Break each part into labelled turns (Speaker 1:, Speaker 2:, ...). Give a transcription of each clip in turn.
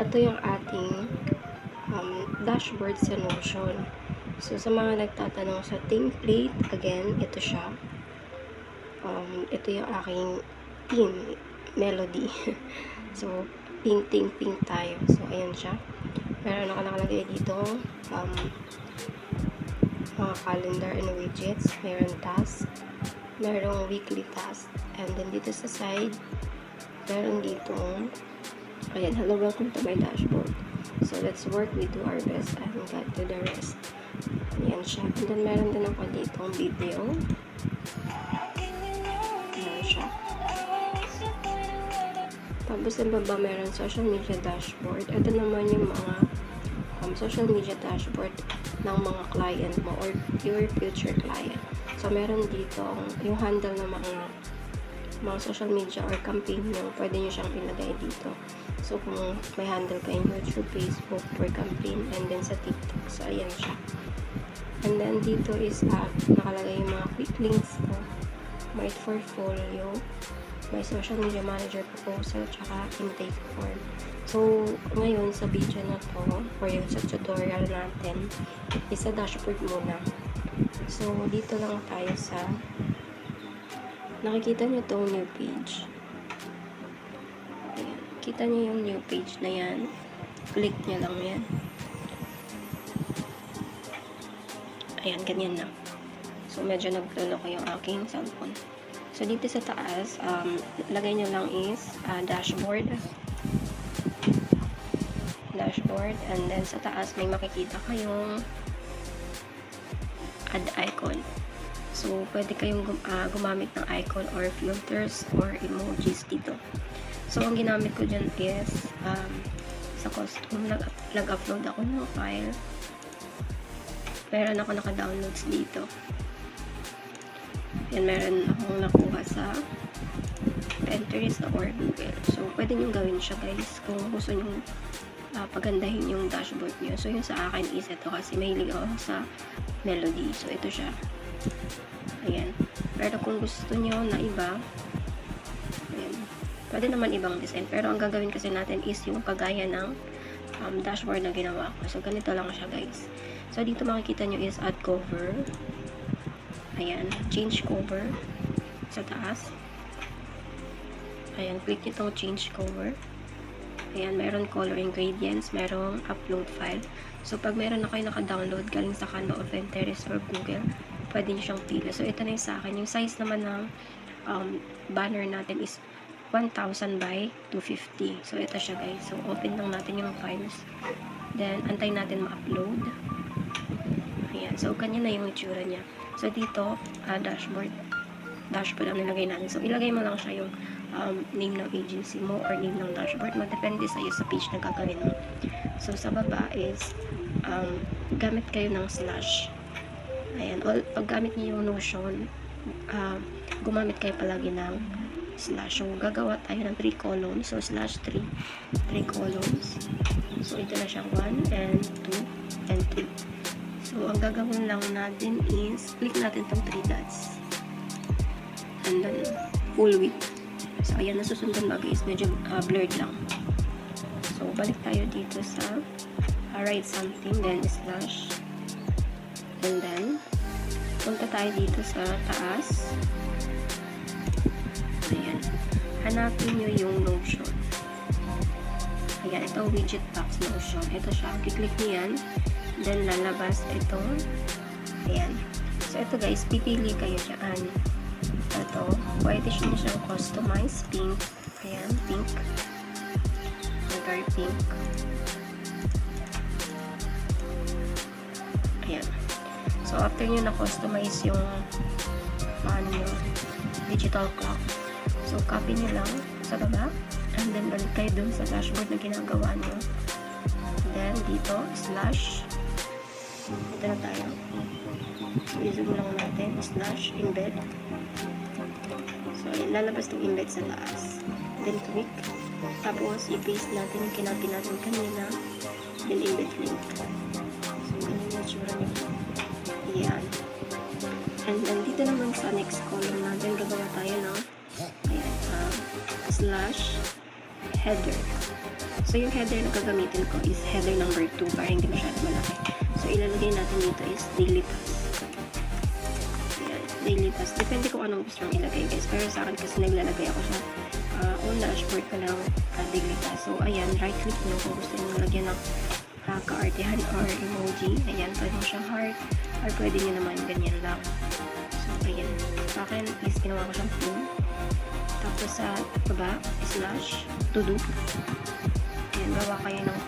Speaker 1: ito yung ating dashboard sa Notion. So, sa mga nagtatanong sa template, again, ito siya. Ito yung aking theme, melody. So, pink tayo. So, ayan siya. Meron ako nakalagay dito, mga calendar and widgets. Meron task. Merong weekly task. And then, dito sa side, meron dito, ayan, hello, welcome to my dashboard. So, let's work, we do our best, and get to the rest. Ayan siya. And then, meron din ako dito video. Ayan siya. Tapos, sa baba, meron social media dashboard. Ito naman yung mga social media dashboard ng mga client mo or your future client. So, meron dito yung handle ng mga social media or campaign nyo, pwede nyo siyang ilagay dito. So, kung may handle kayo YouTube, Facebook for campaign, and then sa TikTok. So, ayan siya. And then, dito is nakalagay yung mga quick links ko. My portfolio, my social media manager proposal, tsaka intake form. So, ngayon, sa video na to, or yung sa tutorial natin, is sa dashboard muna. So, dito lang tayo sa nakikita nyo itong new page. Ayan. Kita nyo yung new page na yan. Click nyo lang yan. Ayan, ganyan na. So, medyo naglulo ko yung aking cellphone. So, dito sa taas, lagay nyo lang is dashboard. Dashboard. And then, sa taas, may makikita kayong add icon. So, pwede kayong gumamit ng icon or filters or emojis dito. So, ang ginamit ko dyan is sa custom, nag-upload ako ng file. Meron ako naka-downloads dito. Yan, meron akong nakuha sa Pinterest or Google. So, pwede nyo gawin siya, guys, kung gusto nyo pagandahin yung dashboard nyo. So, yung sa akin is ito kasi mahilig ako sa melody. So, ito siya. Ayan. Pero kung gusto nyo na iba, ayan, pwede naman ibang design. Pero ang gagawin kasi natin is yung kagaya ng dashboard na ginawa ko. So, ganito lang siya, guys. So, dito makikita nyo is add cover. Ayan. Change cover sa taas. Ayan. Click nyo itong change cover. Ayan. Meron color ingredients. Merong upload file. So, pag meron na kayo naka-download galing sa Canva o Pinterest or Google, pwede nyo siyang pili. So, ito na yung sa akin. Yung size naman ng banner natin is 1000 by 250. So, ito siya, guys. So, open lang natin yung files. Then, antay natin ma-upload. Ayan. So, kanya na yung itsura niya. So, dito, dashboard. Dashboard ang nilagay natin. So, ilagay mo lang siya yung name ng agency mo or name ng dashboard mo. Depende sa'yo sa page na gagawin mo. So, sa baba is gamit kayo ng slash. Ayan, pag gamit niyo yung Notion, gumamit kayo palagi ng slash. So, gagawa tayo ng 3 columns. So, slash 3 columns. So, ito na siyang 1 and 2 and 3. So, ang gagawin lang natin is, click natin itong 3 dots. And then, full width. So, ayan, nasusundan ba guys? Medyo blurred lang. So, balik tayo dito sa write something, then slash. And then, punta tayo dito sa taas. Ayan. Hanapin nyo yung Notion. Ayan, ito widget box Notion. Ito siya. Kiklik nyo yan. Then, lalabas ito. Ayan. So, ito guys, pipili kayo dyan. Ito. Pwede nyo siyang customize. Pink. Ayan, pink. Very pink. Ayan. So, after nyo na-customize yung digital clock. So, copy nyo lang sa baba. And then, balik kayo dun sa dashboard na ginagawa nyo. Then, dito, slash. Ito na tayo. So, i-zoom lang natin. Slash, embed. So, lalabas itong embed sa taas. Then, click. Tapos, i-paste natin yung kinopy natin kanina. Then, embed link. So, ganun yung tsura nito. Ayan. And then, dito naman sa next column natin, gagawa tayo ng ayan, slash header. So, So, yung header na gagamitin ko is header number 2 para hindi masyado malaki. So, ilalagay natin dito is daily task. Ayan, daily task. Depende kung anong gusto mong ilagay, guys. Pero sa akin kasi naglalagay ako sa on dashboard ka lang daily task. So, ayan, right click nyo kung gusto nyo lagyan ng kaartihan or emoji. Ayan, pwede mo siyang heart or pwede nyo naman ganyan lang. So, ayan. Sa akin is ginawa ko siyang pin. Tapos sa baba, slash, to do. Ayan, gawa kayo ng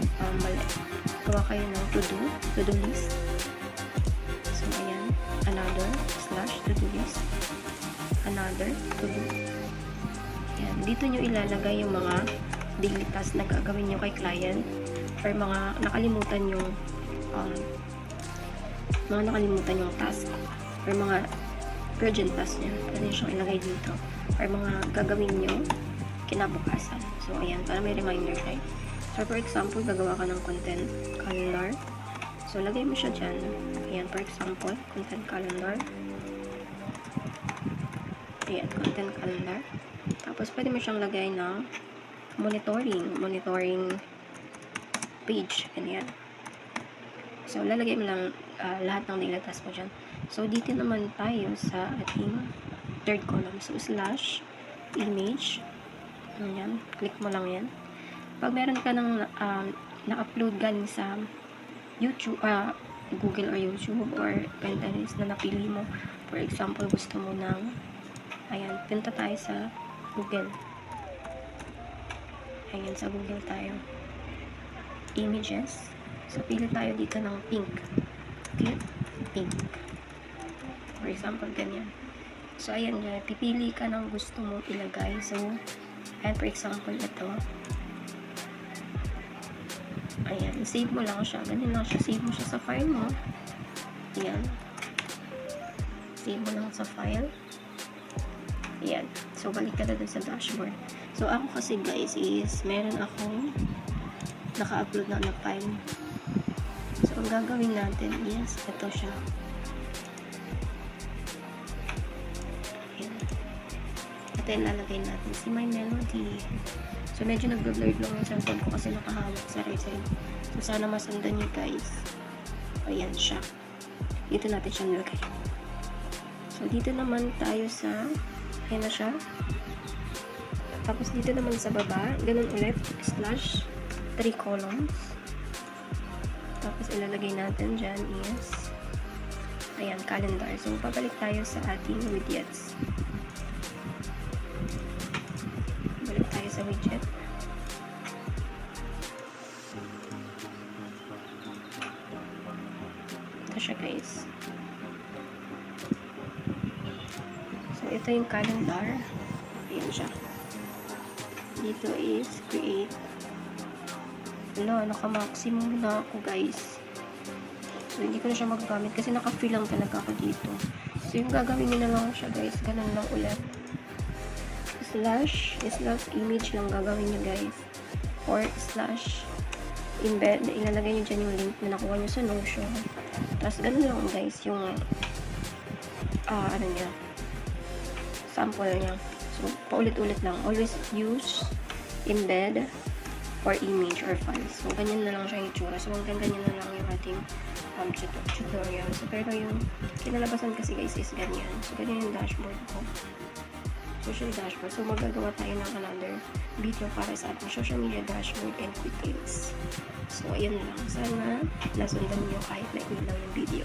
Speaker 1: gawa kayo ng to do list. So, ayan, another, slash, to do list. Another, to do. Ayan, dito nyo ilalagay yung mga daily tasks na gagawin nyo kay client or mga nakalimutan yung task or mga urgent task nyo. Pwede nyo siyang ilagay dito. Or mga gagawin nyo kinabukasan. So, ayan, para may reminder kayo. So, for example, gagawa ka ng content calendar. So, lagay mo siya dyan. Ayan, for example, content calendar. Ayan, content calendar. Tapos, pwede mo siyang lagay ng monitoring page. Ayan. So, lalagay mo lang lahat ng daily task mo dyan. So, dito naman tayo sa ating third column. So, slash image. Ayan. Click mo lang yan. Pag meron ka ng na-upload galing sa YouTube, Google or YouTube or Pinterest na napili mo. For example, gusto mo ng ayan, punta tayo sa Google. Ayan, sa Google tayo. Images. So, pili tayo dito ng pink. Click pink. For example, ganyan. So, ayan dyan. Pipili ka ng gusto mong ilagay. So, ayan, for example, ito. Ayan, save mo lang siya. Ganyan lang siya. Save mo siya sa file mo. Ayan. Save mo lang sa file. Ayan. So, balik ka na dun sa dashboard. So, ako kasi guys is, meron akong naka-upload na file. So, ang gagawin natin is, ito siya. Ito yung lalagay natin. Si My Melody. So, medyo nag-blurred lang yung cellphone ko kasi nakahawak sa right side. So, sana masundan nyo guys. Ayan siya. Dito natin siya nilagay. So, dito naman tayo sa ayan na siya. Tapos, dito naman sa baba, ganun ulit, slash 3 columns. Tapos, ilalagay natin dyan is ayan, calendar. So, pabalik tayo sa ating widgets. Balik tayo sa widget. Ito siya guys. So, ito yung calendar. Ayan siya. Dito is create. Wala, naka-maximum na ako guys. So, hindi ko na siya magagamit kasi naka-fill lang talaga ako dito. So, yung gagawin nyo na lang siya guys. Ganun lang ulit. Slash image lang gagawin nyo guys. Or slash embed. Ilalagay nyo dyan yung link na nakuha nyo sa Notion. Tapos, ganun lang guys yung ano niya. Sample niya. So, paulit-ulit lang. Always use embed or image or files. So, ganyan na lang siya yung itsura. So, hanggang ganyan na lang yung ating tutorial. So, pero yung kinalabasan kasi guys is ganyan. So, ganyan yung dashboard ko. Social dashboard. So, magagawa tayo ng another video para sa ating social media dashboard and quick links. So, ayun lang. Sana nasundan nyo kahit na lang yung video.